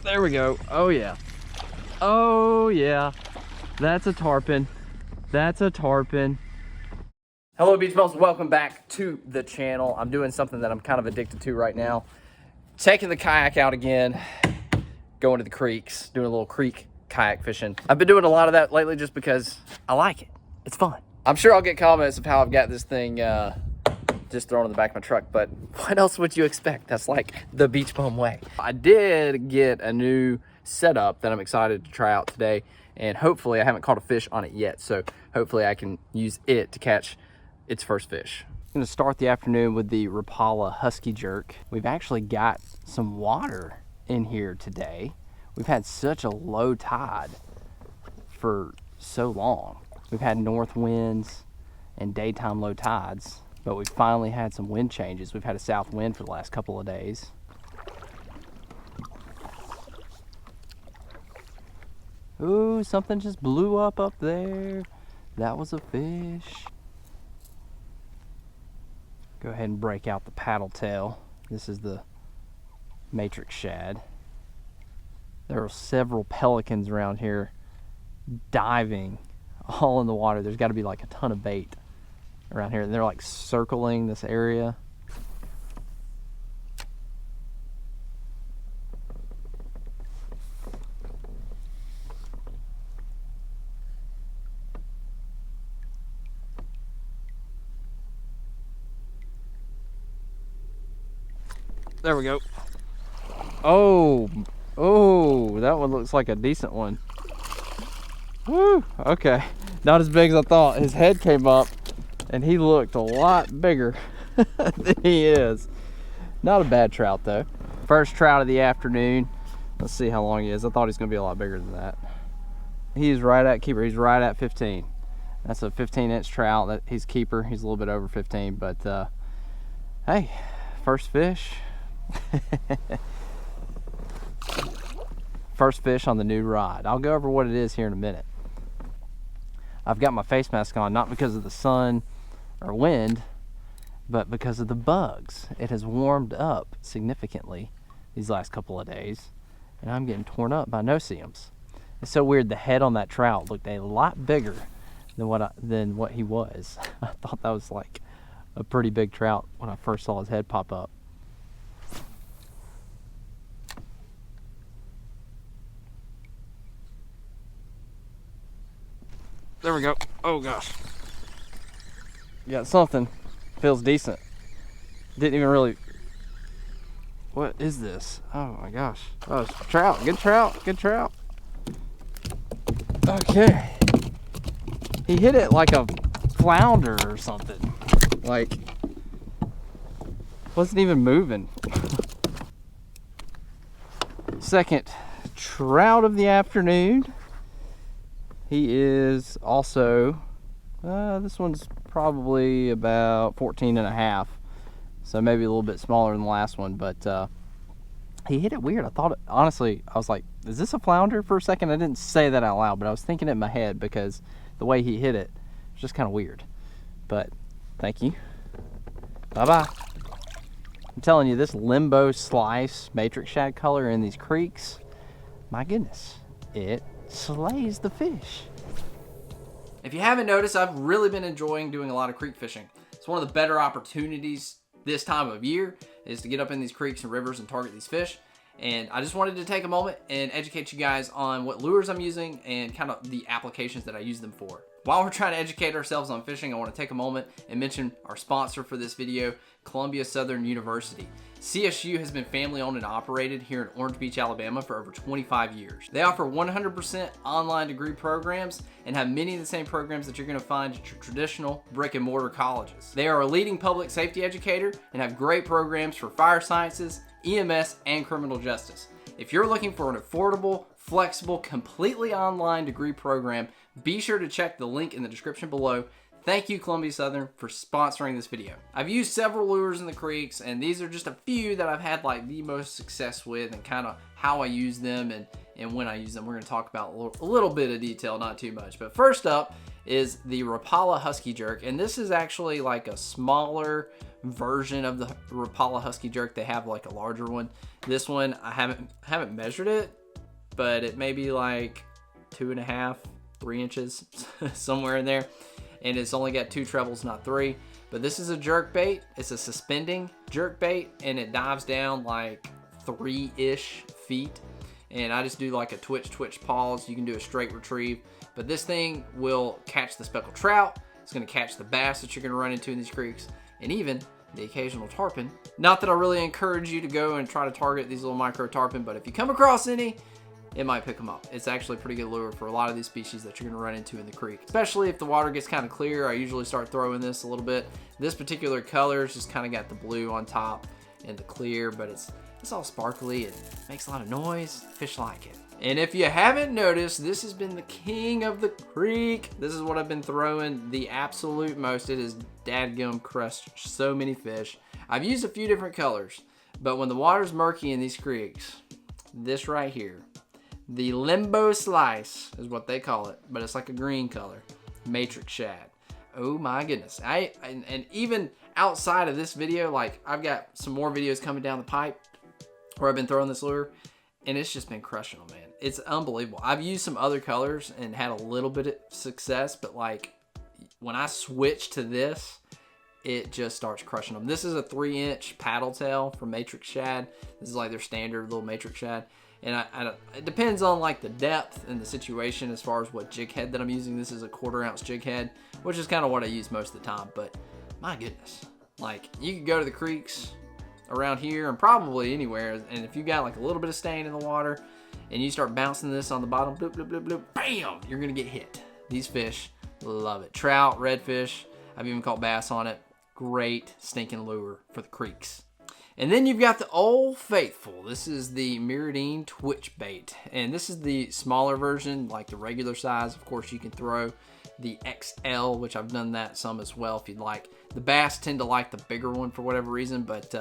There we go. Oh yeah. Oh yeah. That's a tarpon. That's a tarpon. Hello beach bums, welcome back to the channel. I'm doing something that I'm kind of addicted to right now. Taking the kayak out again, going to the creeks, doing a little creek kayak fishing. I've been doing a lot of that lately just because I like it. It's fun. I'm sure I'll get comments of how I've got this thing just thrown in the back of my truck, but what else would you expect? That's like the beach bum way. I did get a new setup that I'm excited to try out today, and hopefully I haven't caught a fish on it yet, so hopefully I can use it to catch its first fish. I'm gonna start the afternoon with the Rapala Husky Jerk. We've actually got some water in here today. We've had such a low tide for so long. We've had north winds and daytime low tides, but we finally had some wind changes. We've had a south wind for the last couple of days. Ooh, something just blew up there. That was a fish. Go ahead and break out the paddle tail. This is the matrix shad. There are several pelicans around here diving all in the water. There's got to be like a ton of bait around here, and they're like circling this area. There we go. Oh, that one looks like a decent one. Woo, okay. Not as big as I thought. His head came up and he looked a lot bigger than he is. Not a bad trout though. First trout of the afternoon. Let's see how long he is. I thought he's gonna be a lot bigger than that. He's right at keeper. He's right at 15. That's a 15-inch trout. That he's keeper. He's a little bit over 15, but hey, first fish. First fish on the new rod. I'll go over what it is here in a minute. I've got my face mask on, not because of the sun or wind, but because of the bugs. It has warmed up significantly these last couple of days, and I'm getting torn up by no-see-ums. It's so weird, the head on that trout looked a lot bigger than what he was. I thought that was like a pretty big trout when I first saw his head pop up. There we go. Oh gosh. Got something. Feels decent. Didn't even really. What is this? Oh my gosh. Oh, it's trout. Good trout. Good trout. Okay. He hit it like a flounder or something. Like, wasn't even moving. Second trout of the afternoon. He is also, this one's probably about 14 and a half, so maybe a little bit smaller than the last one, but he hit it weird. I thought, honestly, I was like, is this a flounder for a second? I didn't say that out loud, but I was thinking it in my head because the way he hit it was just kind of weird. But thank you. Bye-bye. I'm telling you, this limbo slice matrix shad color in these creeks, my goodness, it slays the fish. If you haven't noticed, I've really been enjoying doing a lot of creek fishing. It's one of the better opportunities this time of year is to get up in these creeks and rivers and target these fish. And I just wanted to take a moment and educate you guys on what lures I'm using and kind of the applications that I use them for. While we're trying to educate ourselves on fishing, I want to take a moment and mention our sponsor for this video, Columbia Southern University. CSU has been family owned and operated here in Orange Beach, Alabama for over 25 years. They offer 100% online degree programs and have many of the same programs that you're going to find at your traditional brick and mortar colleges. They are a leading public safety educator and have great programs for fire sciences, EMS, and criminal justice. If you're looking for an affordable, flexible, completely online degree program, be sure to check the link in the description below. Thank you, Columbia Southern, for sponsoring this video. I've used several lures in the creeks, and these are just a few that I've had like the most success with and kind of how I use them and when I use them. We're going to talk about a little bit of detail, not too much. But first up is the Rapala Husky Jerk. And this is actually like a smaller version of the Rapala Husky Jerk. They have like a larger one. This one, I haven't measured it, but it may be like 2.5, 3 inches, somewhere in there. And it's only got 2 trebles, not 3. But this is a jerk bait. It's a suspending jerk bait, and it dives down like 3-ish feet. And I just do like a twitch, pause. You can do a straight retrieve. But this thing will catch the speckled trout. It's gonna catch the bass that you're gonna run into in these creeks, and even the occasional tarpon. Not that I really encourage you to go and try to target these little micro tarpon, but if you come across any, it might pick them up. It's actually a pretty good lure for a lot of these species that you're gonna run into in the creek. Especially if the water gets kind of clear, I usually start throwing this a little bit. This particular color is just kind of got the blue on top and the clear, but it's all sparkly. It makes a lot of noise. Fish like it. And if you haven't noticed, this has been the king of the creek. This is what I've been throwing the absolute most. It has dadgum crushed so many fish. I've used a few different colors, but when the water's murky in these creeks, this right here, the limbo slice is what they call it, but it's like a green color, matrix shad. Oh my goodness. And even outside of this video, like I've got some more videos coming down the pipe where I've been throwing this lure, and it's just been crushing them, man. It's unbelievable. I've used some other colors and had a little bit of success, but like when I switch to this, it just starts crushing them. This is a 3-inch paddle tail from matrix shad. This is like their standard little matrix shad. And it depends on like the depth and the situation as far as what jig head that I'm using. This is a 1/4 ounce jig head, which is kind of what I use most of the time. But my goodness, like you could go to the creeks around here and probably anywhere, and if you got like a little bit of stain in the water and you start bouncing this on the bottom, bloop, bloop, bloop, bloop, bam, you're gonna get hit. These fish love it. Trout, redfish, I've even caught bass on it. Great stinking lure for the creeks. And then you've got the Old Faithful. This is the Miradine Twitch Bait. And this is the smaller version, like the regular size. Of course, you can throw the XL, which I've done that some as well if you'd like. The bass tend to like the bigger one for whatever reason, but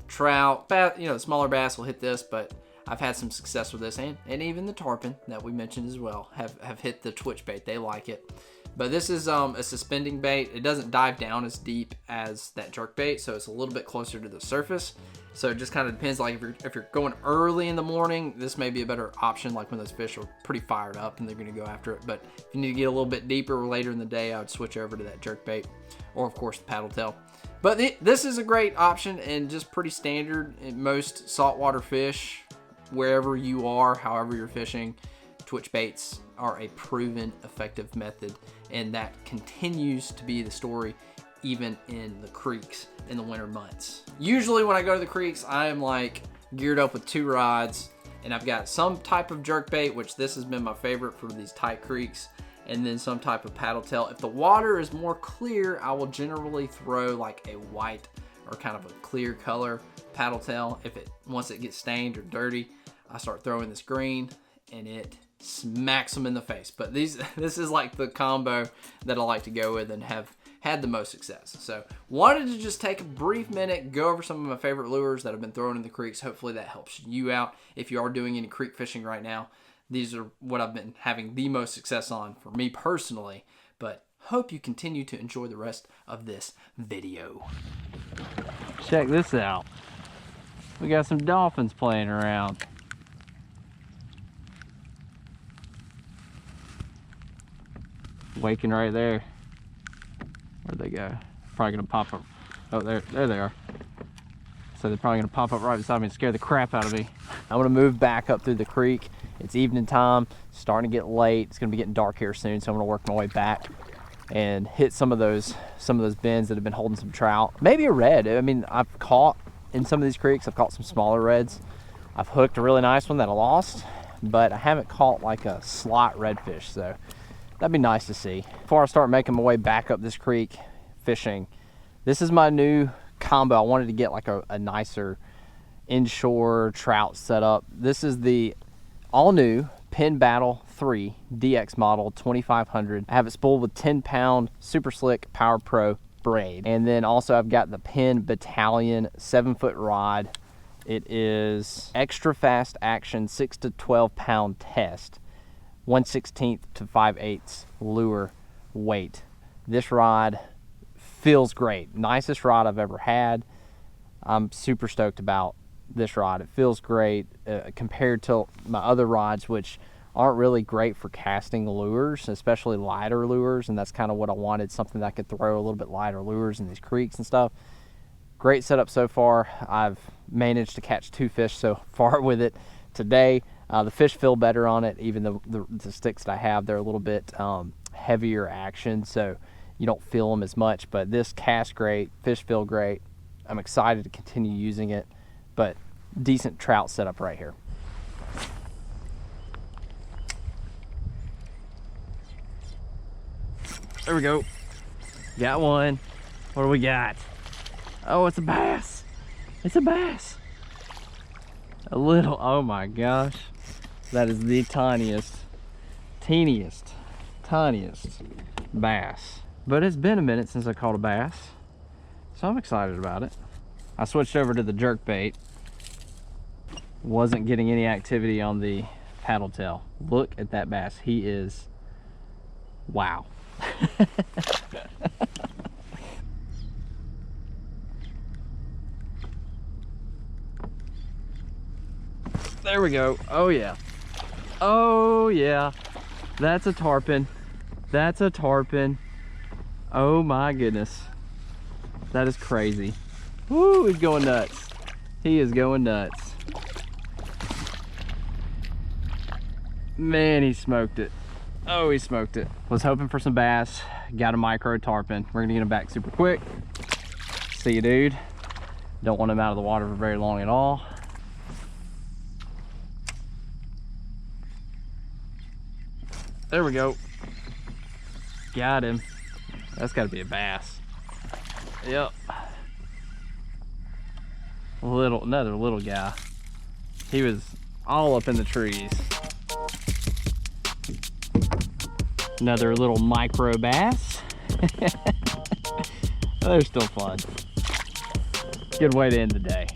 trout, the smaller bass will hit this, but I've had some success with this, and even the tarpon that we mentioned as well have hit the Twitch Bait. They like it. But this is a suspending bait. It doesn't dive down as deep as that jerk bait, so it's a little bit closer to the surface. So it just kind of depends. Like if you're going early in the morning, this may be a better option. Like when those fish are pretty fired up and they're going to go after it. But if you need to get a little bit deeper later in the day, I would switch over to that jerk bait, or of course the paddle tail. But this is a great option and just pretty standard in most saltwater fish, wherever you are, however you're fishing. Twitch baits are a proven effective method, and that continues to be the story even in the creeks in the winter months. Usually when I go to the creeks, I am like geared up with 2 rods, and I've got some type of jerk bait, which this has been my favorite for these tight creeks, and then some type of paddle tail. If the water is more clear, I will generally throw like a white or kind of a clear color paddle tail. Once it gets stained or dirty, I start throwing this green, and it smacks them in the face. But this is like the combo that I like to go with and have had the most success. So wanted to just take a brief minute, go over some of my favorite lures that I've been throwing in the creeks. Hopefully that helps you out if you are doing any creek fishing right now. These are what I've been having the most success on for me personally, but hope you continue to enjoy the rest of this video. Check this out. We got some dolphins playing around. Waking right there. Where'd they go? Probably gonna pop up. Oh, there they are. So they're probably gonna pop up right beside me and scare the crap out of me. I'm gonna move back up through the creek. It's evening time, starting to get late. It's gonna be getting dark here soon, so I'm gonna work my way back and hit some of those bends that have been holding some trout. Maybe a red. I mean, I've caught in some of these creeks. I've caught some smaller reds. I've hooked a really nice one that I lost, but I haven't caught like a slot redfish, so that'd be nice to see. Before I start making my way back up this creek fishing, this is my new combo. I wanted to get like a nicer inshore trout setup. This is the all new Pin Battle 3 DX model 2500. I have it spooled with 10-pound Super Slick Power Pro braid. And then also I've got the Pin Battalion 7-foot rod. It is extra fast action 6 to 12 pound test. 1/16 to 5/8 lure wait. This rod feels great. Nicest rod I've ever had. I'm super stoked about this rod. It feels great compared to my other rods, which aren't really great for casting lures, especially lighter lures, and that's kind of what I wanted, something that I could throw a little bit lighter lures in these creeks and stuff. Great setup so far. I've managed to catch 2 fish so far with it today. The fish feel better on it, even though the sticks that I have, they're a little bit heavier action, so you don't feel them as much, but this casts great, fish feel great. I'm excited to continue using it, but decent trout setup right here. There we go. Got one. What do we got? Oh, it's a bass. It's a bass. A little, oh my gosh. That is the tiniest bass. But it's been a minute since I caught a bass, so I'm excited about it. I switched over to the jerk bait. Wasn't getting any activity on the paddle tail. Look at that bass. He is, wow. There we go. Oh yeah. Oh yeah. That's a tarpon. That's a tarpon. Oh my goodness. That is crazy. Woo, he's going nuts. He is going nuts. Man, he smoked it. Oh, he smoked it. Was hoping for some bass. Got a micro tarpon. We're gonna get him back super quick. See you, dude. Don't want him out of the water for very long at all. There we go. Got him. That's gotta be a bass. Yep. Another little guy. He was all up in the trees. Another little micro bass. They're still fun. Good way to end the day.